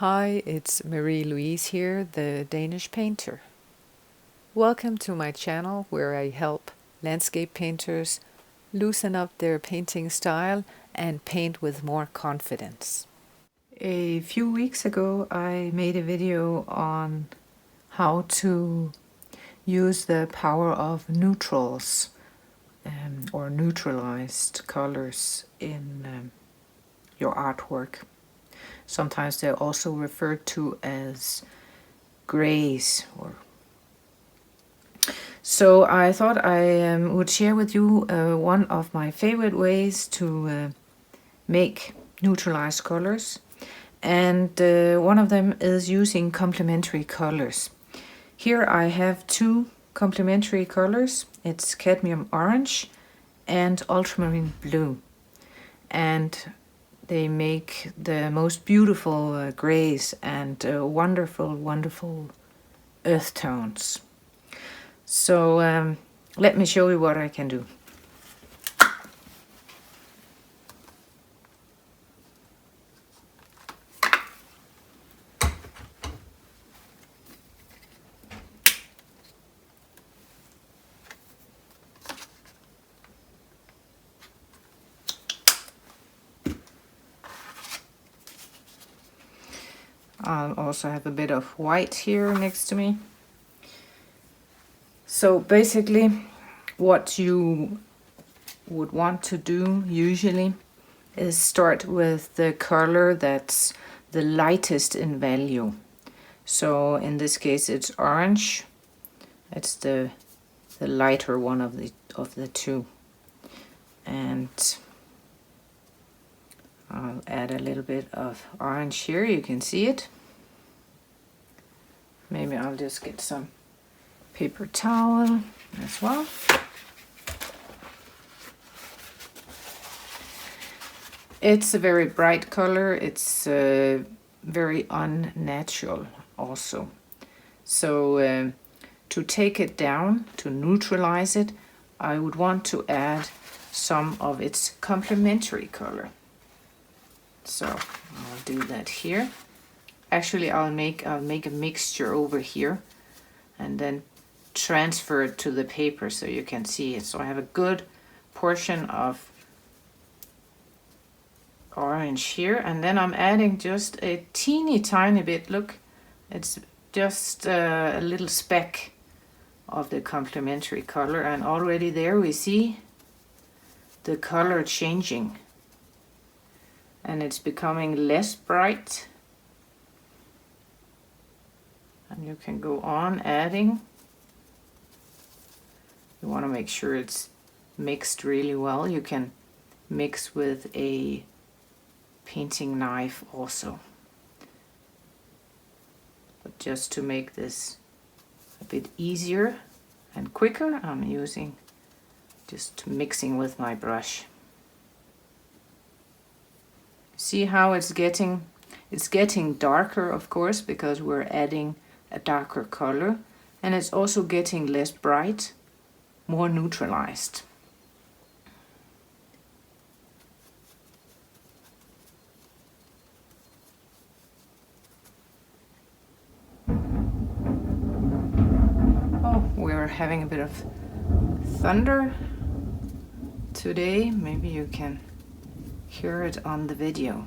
Hi, it's Marie-Louise here, the Danish painter. Welcome to my channel where I help landscape painters loosen up their painting style and paint with more confidence. A few weeks ago I made a video on how to use the power of neutrals or neutralized colors in your artwork. Sometimes they're also referred to as grays. So I thought I would share with you one of my favorite ways to make neutralized colors, and one of them is using complementary colors. Here I have two complementary colors. It's cadmium orange and ultramarine blue, and they make the most beautiful grays and wonderful earth tones. So let me show you what I can do. I'll also have a bit of white here next to me. So basically what you would want to do usually is start with the color that's the lightest in value. So in this case it's orange. It's the lighter one of the two. And I'll add a little bit of orange here, you can see it. Maybe I'll just get some paper towel as well. It's a very bright color, it's very unnatural also. So to take it down, to neutralize it, I would want to add some of its complementary color. So I'll do that here. Actually, I'll make a mixture over here and then transfer it to the paper so you can see it. So I have a good portion of orange here, and then I'm adding just a teeny tiny bit. Look, it's just a little speck of the complementary color, and already there we see the color changing. And it's becoming less bright. And you can go on adding. You want to make sure it's mixed really well. You can mix with a painting knife also. But just to make this a bit easier and quicker, I'm using just mixing with my brush. See how it's getting darker, of course, because we're adding a darker color, and it's also getting less bright, more neutralized. Oh, we're having a bit of thunder today. Maybe you can hear it on the video.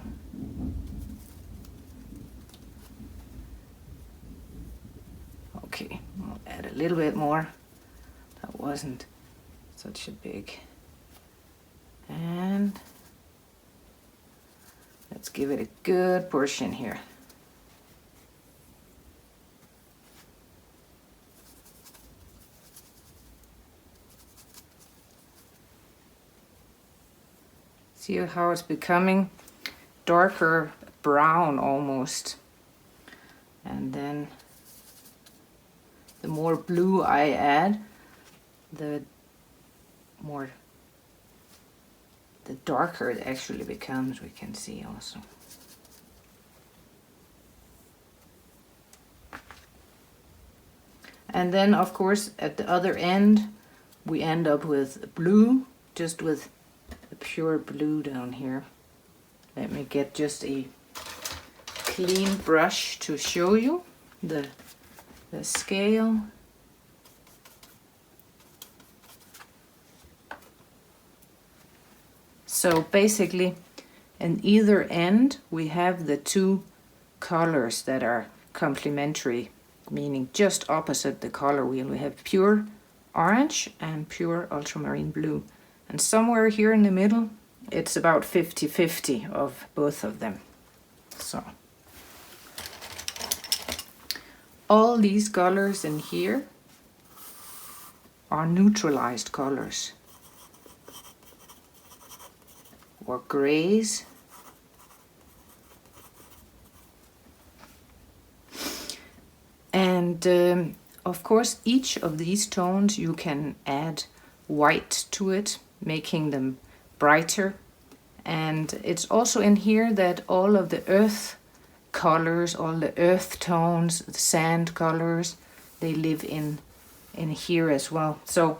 Okay, I'll add a little bit more. That wasn't such a big. And let's give it a good portion here. See how it's becoming darker brown almost. And then the more blue I add, the darker it actually becomes, we can see also. And then of course at the other end we end up with blue, just with a pure blue down here. Let me get just a clean brush to show you the scale. So basically, in either end we have the two colors that are complementary, meaning just opposite the color wheel. We have pure orange and pure ultramarine blue. And somewhere here in the middle, it's about 50-50 of both of them. So all these colors in here are neutralized colors, or grays. And of course, each of these tones you can add white to it, making them brighter. And it's also in here that all of the earth colors, all the earth tones, the sand colors, they live in here as well. So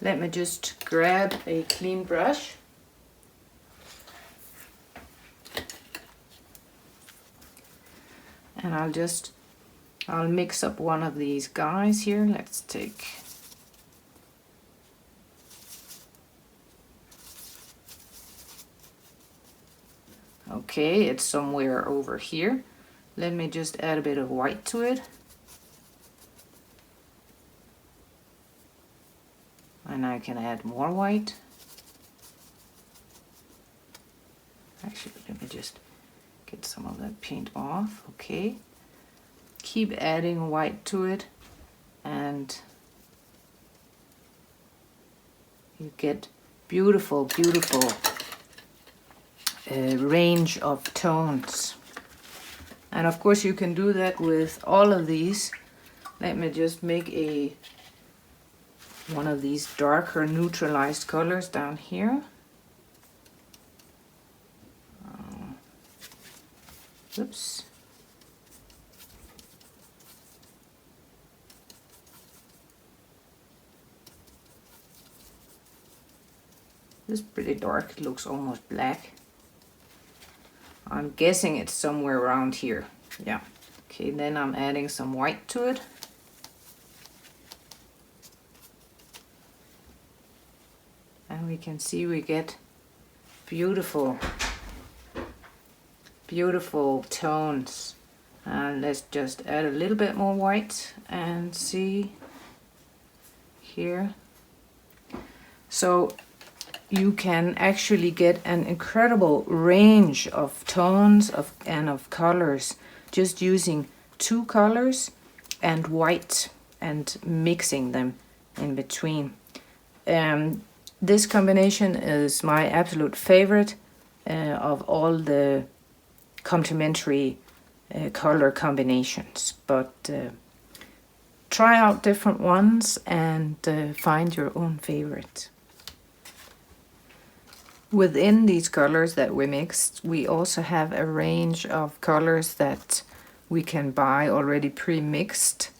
let me just grab a clean brush. And I'll mix up one of these guys here. Let's take okay, it's somewhere over here. Let me just add a bit of white to it. And I can add more white. Actually, let me just get some of that paint off. Okay. Keep adding white to it, and you get beautiful, beautiful range of tones. And of course you can do that with all of these. Let me just make one of these darker neutralized colors down here. Oops. This is pretty dark, it looks almost black. I'm guessing it's somewhere around here. Yeah. Okay, then I'm adding some white to it. And we can see we get beautiful, beautiful tones. And let's just add a little bit more white and see here. So you can actually get an incredible range of tones and of colors just using two colors and white and mixing them in between. This combination is my absolute favorite of all the complementary color combinations, but try out different ones and find your own favorite. Within these colors that we mixed, we also have a range of colors that we can buy already pre-mixed.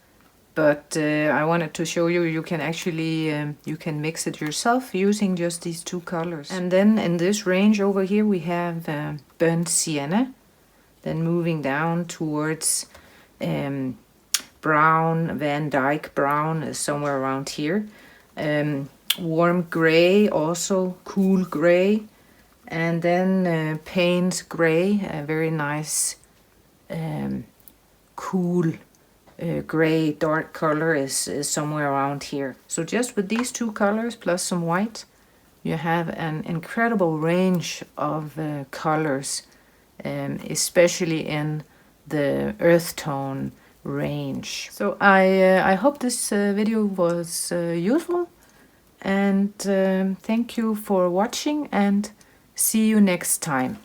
But I wanted to show you, you can actually you can mix it yourself using just these two colors. And then in this range over here we have burnt sienna. Then moving down towards brown, Van Dyke brown is somewhere around here. Warm gray, also cool gray, and then Payne's gray, a very nice cool gray dark color is somewhere around here. So just with these two colors plus some white, you have an incredible range of colors, especially in the earth tone range. So I hope this video was useful. And thank you for watching, and see you next time.